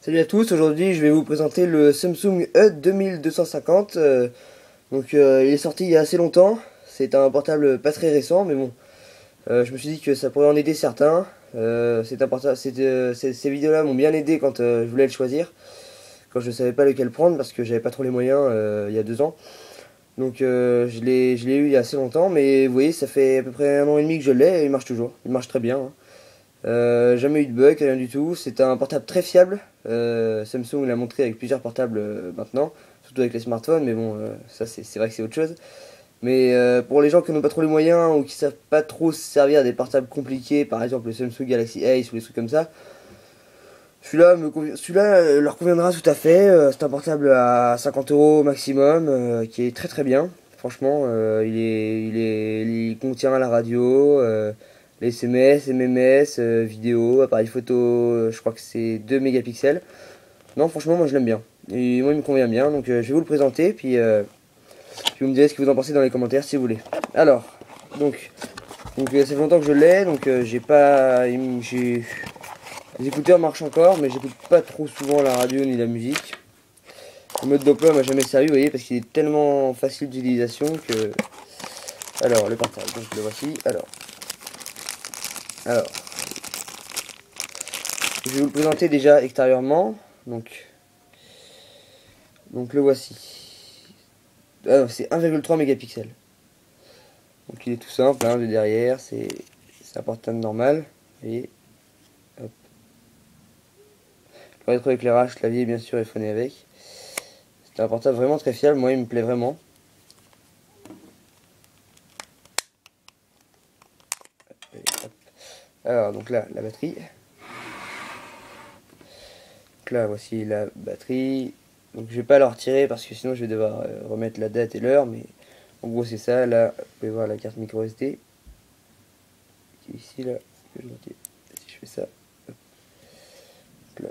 Salut à tous, aujourd'hui je vais vous présenter le Samsung E2250. Il est sorti il y a assez longtemps, c'est un portable pas très récent mais bon, je me suis dit que ça pourrait en aider certains. C'est un portable, ces vidéos-là m'ont bien aidé quand je voulais le choisir, quand je savais pas lequel prendre parce que j'avais pas trop les moyens il y a 2 ans. Je l'ai eu il y a assez longtemps, mais vous voyez, ça fait à peu près 1 an et demi que je l'ai et il marche toujours, il marche très bien, hein. Jamais eu de bug, rien du tout. C'est un portable très fiable. Samsung l'a montré avec plusieurs portables maintenant, surtout avec les smartphones, mais bon, ça c'est vrai que c'est autre chose. Mais pour les gens qui n'ont pas trop les moyens ou qui savent pas trop se servir des portables compliqués, par exemple le Samsung Galaxy Ace ou des trucs comme ça, celui-là leur conviendra tout à fait. C'est un portable à 50 euros maximum, qui est très très bien. Franchement, il contient la radio, les SMS, MMS, vidéo, appareil photo, je crois que c'est 2 mégapixels. Non, franchement, moi je l'aime bien. Et moi il me convient bien, donc je vais vous le présenter, puis vous me direz ce que vous en pensez dans les commentaires si vous voulez. Alors, ça fait longtemps que je l'ai, j'ai pas. Les écouteurs marchent encore, mais j'écoute pas trop souvent la radio ni la musique. Le mode Doppler m'a jamais servi, vous voyez, parce qu'il est tellement facile d'utilisation que... Alors, le portable, donc le voici. Alors, je vais vous le présenter déjà extérieurement. Donc le voici. Ah, c'est 1,3 mégapixels. Donc il est tout simple, hein, de derrière, c'est un portable normal. Vous voyez. Hop. Le rétroéclairage, clavier bien sûr, iPhoné avec. C'est un portable vraiment très fiable, moi il me plaît vraiment. Alors donc là, la batterie. Donc là, voici la batterie. Donc je vais pas la retirer parce que sinon je vais devoir remettre la date et l'heure, mais en gros c'est ça. Là, vous pouvez voir la carte micro SD qui est ici, là. Si je fais ça, hop. Là.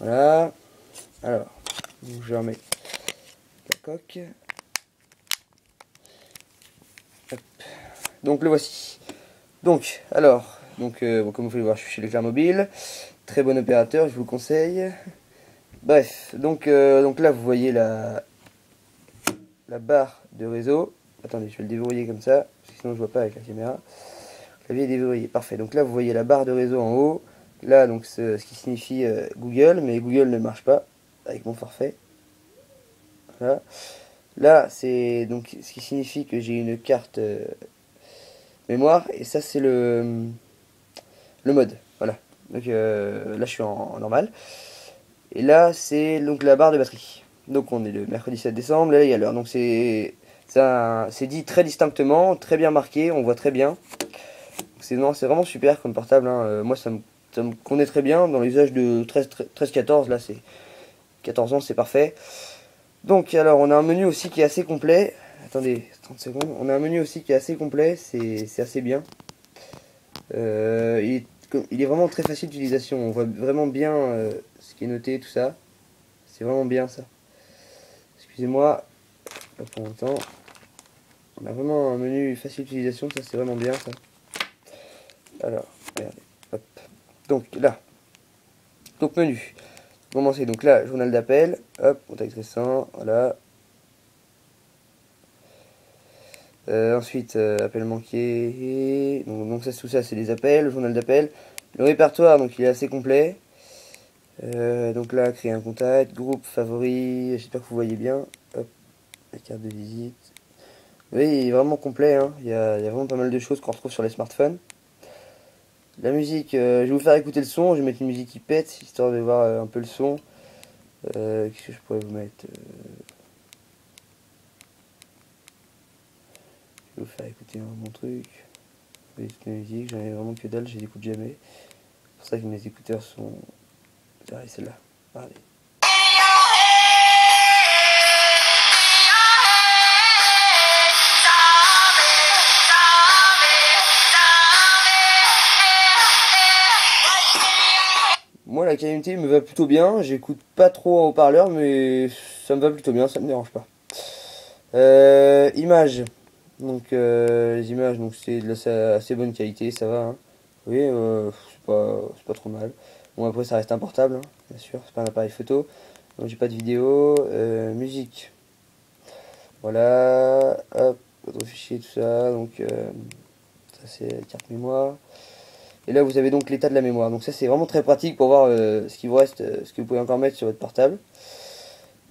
Voilà. Alors, je vais remettre la coque. Hop. Donc le voici. Bon, comme vous pouvez le voir, je suis chez Leclerc Mobile. Très bon opérateur, je vous le conseille. Bref, là vous voyez la barre de réseau. Attendez, je vais le déverrouiller comme ça, parce que sinon je vois pas avec la caméra. Le clavier est déverrouillé, parfait. Donc là vous voyez la barre de réseau en haut. Là donc ce qui signifie Google, mais Google ne marche pas avec mon forfait. Voilà. Là c'est donc ce qui signifie que j'ai une carte mémoire, et ça c'est le mode. Voilà. Donc là je suis en normal. Et là c'est donc la barre de batterie. Donc on est le mercredi 7 décembre, là il y a l'heure. Donc c'est dit très distinctement, très bien marqué, on voit très bien. C'est vraiment super comme portable, hein. Moi ça me connaît très bien dans l'usage de 13-14, là c'est 14 ans, c'est parfait. Donc alors on a un menu aussi qui est assez complet. Attendez 30 secondes. On a un menu aussi qui est assez complet, c'est assez bien. Il est vraiment très facile d'utilisation, on voit vraiment bien ce qui est noté, tout ça. C'est vraiment bien ça. Excusez-moi, pas pour longtemps. On a vraiment un menu facile d'utilisation, ça c'est vraiment bien ça. Alors, regardez, hop. Donc là, donc menu. Commencer, donc là, journal d'appel, hop, contact récent, voilà. Ensuite, appel manqué, donc ça, tout ça c'est les appels, le journal d'appel. Le répertoire, donc il est assez complet. Donc là, créer un contact, groupe, favori, j'espère que vous voyez bien. Hop, la carte de visite. Oui, il est vraiment complet, hein. Il y a vraiment pas mal de choses qu'on retrouve sur les smartphones. La musique, je vais vous faire écouter le son, je vais mettre une musique qui pète, histoire de voir un peu le son. Qu'est-ce que je pourrais vous mettre Je vais vous faire écouter un bon truc. Vous voyez toute la musique, j'en ai vraiment que dalle, je les écoute jamais. C'est pour ça que mes écouteurs sont... Regardez celle-là, regardez. Moi la qualité me va plutôt bien, j'écoute pas trop en haut-parleur mais ça me va plutôt bien, ça me dérange pas. Images, les images donc c'est de assez bonne qualité, ça va, hein. Oui, c'est pas trop mal. Bon, après, ça reste un portable, hein, bien sûr, c'est pas un appareil photo. Donc, j'ai pas de vidéo. Musique. Voilà, hop, votre fichier, tout ça. Donc, ça, c'est la carte mémoire. Et là, vous avez donc l'état de la mémoire. Donc, ça, c'est vraiment très pratique pour voir ce qui vous reste, ce que vous pouvez encore mettre sur votre portable.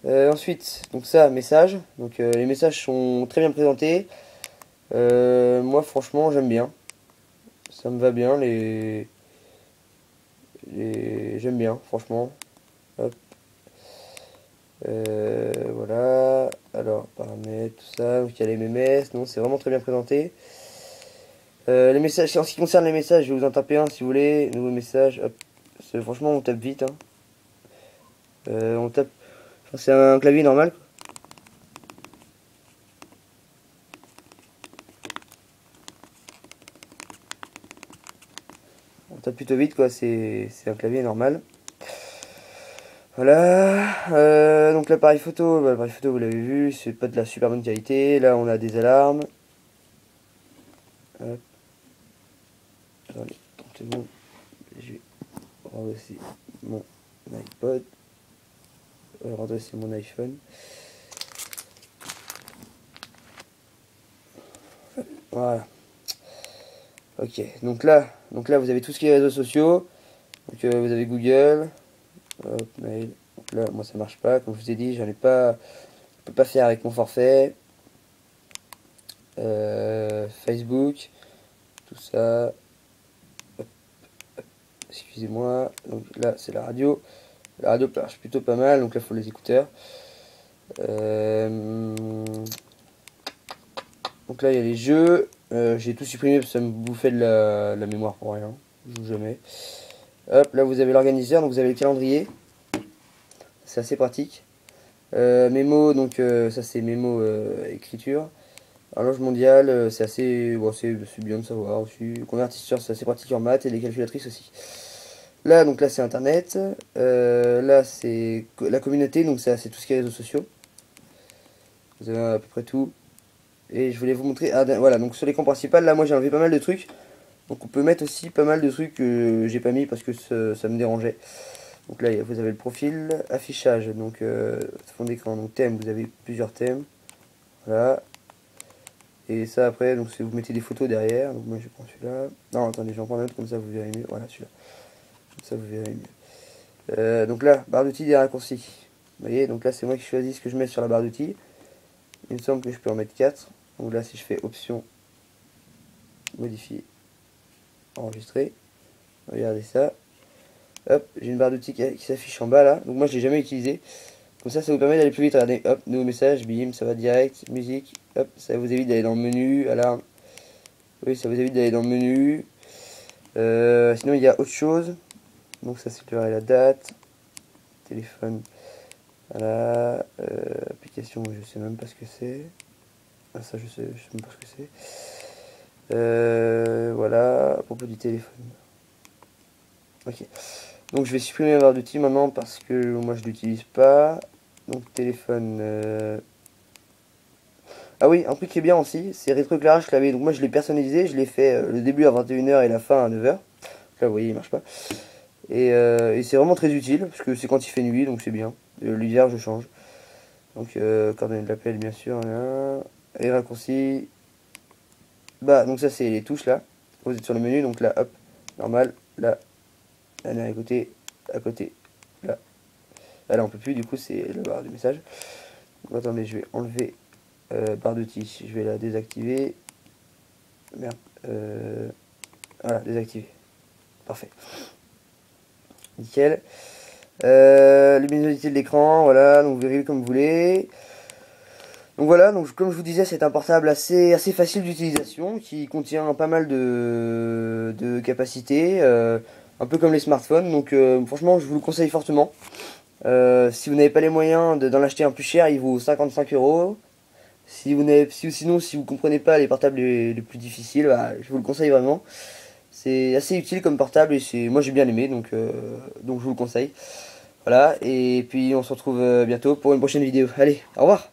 Ensuite, donc ça, messages. Donc, les messages sont très bien présentés. Moi, franchement, j'aime bien. Ça me va bien, j'aime bien, franchement. Hop. Voilà. Alors, paramètres, tout ça. Donc, il y a les MMS. Non, c'est vraiment très bien présenté. Les messages, en ce qui concerne les messages, je vais vous en taper un si vous voulez. Nouveau message. Hop. Franchement, on tape vite, hein. On tape. Enfin, c'est un clavier normal, quoi. On tape plutôt vite, quoi. C'est un clavier normal. Voilà, donc l'appareil photo, bah, l'appareil photo vous l'avez vu, c'est pas de la super bonne qualité. Là on a des alarmes. Hop. Attendez, c'est bon. Je vais redresser mon iPod. Redresser mon iPhone. Voilà. Ok, donc là vous avez tout ce qui est réseaux sociaux. Donc vous avez Google, hop, mail. Donc là moi ça marche pas, comme je vous ai dit, j'en ai pas, je peux pas faire avec mon forfait. Facebook, tout ça. Excusez-moi, donc là c'est la radio. La radio marche plutôt pas mal, donc là il faut les écouteurs. Donc là il y a les jeux. J'ai tout supprimé parce que ça me bouffait de la mémoire pour rien. Je joue jamais. Hop, là vous avez l'organiseur, donc vous avez le calendrier. C'est assez pratique. Mémo, donc ça c'est mémo écriture. Horloge mondiale, c'est assez. Bon, c'est bien de savoir aussi. Convertisseur, c'est assez pratique en maths et les calculatrices aussi. Là, donc là c'est internet. Là c'est la communauté, donc ça c'est tout ce qui est réseaux sociaux. Vous avez à peu près tout. Et je voulais vous montrer. Ah, voilà, donc sur l'écran principal, là moi j'ai enlevé pas mal de trucs. Donc on peut mettre aussi pas mal de trucs que j'ai pas mis parce que ça me dérangeait. Donc là vous avez le profil, affichage, donc fond d'écran, donc thème, vous avez plusieurs thèmes. Voilà. Et ça après, donc vous mettez des photos derrière. Donc moi je prends celui-là. Non attendez, j'en prends un autre comme ça vous verrez mieux. Voilà celui-là. Comme ça vous verrez mieux. Donc là, barre d'outils des raccourcis. Vous voyez, donc là c'est moi qui choisis ce que je mets sur la barre d'outils. Il me semble que je peux en mettre 4. Donc là si je fais option, modifier, enregistrer. Regardez ça. Hop, j'ai une barre d'outils qui s'affiche en bas là. Donc moi je l'ai jamais utilisé. Comme ça vous permet d'aller plus vite. Regardez, hop, nouveau message, bim, ça va direct, musique, hop, ça vous évite d'aller dans le menu, alarme. Oui, ça vous évite d'aller dans le menu. Sinon il y a autre chose. Donc ça c'est la date, téléphone, voilà, application, je sais même pas ce que c'est. Ah ça je sais même pas ce que c'est. Voilà, à propos du téléphone. Ok. Donc je vais supprimer la barre d'outils maintenant parce que moi je l'utilise pas. Donc téléphone. Ah oui, un truc qui est bien aussi, c'est rétroéclairage clavier. Donc moi je l'ai personnalisé, je l'ai fait le début à 21h et la fin à 9h. Là vous voyez il marche pas. Et c'est vraiment très utile parce que c'est quand il fait nuit donc c'est bien. L'hiver je change. Donc coordonnées de l'appel bien sûr. Là. Et raccourcis. Bah donc ça c'est les touches là. Vous êtes sur le menu donc là hop, normal, là, là à côté, là. Là on peut plus du coup c'est la barre du message. Donc, attendez je vais enlever barre d'outils, je vais la désactiver. Merde. Voilà, désactiver. Parfait. Nickel. Luminosité de l'écran, voilà, donc vous verrez comme vous voulez. Donc voilà, donc comme je vous disais, c'est un portable assez facile d'utilisation qui contient pas mal de capacités, un peu comme les smartphones. Donc franchement, je vous le conseille fortement. Si vous n'avez pas les moyens d'en acheter un plus cher, il vaut 55 euros. Sinon, si vous comprenez pas les portables les plus difficiles, bah, je vous le conseille vraiment. C'est assez utile comme portable et moi j'ai bien aimé, donc je vous le conseille. Voilà, et puis on se retrouve bientôt pour une prochaine vidéo. Allez, au revoir!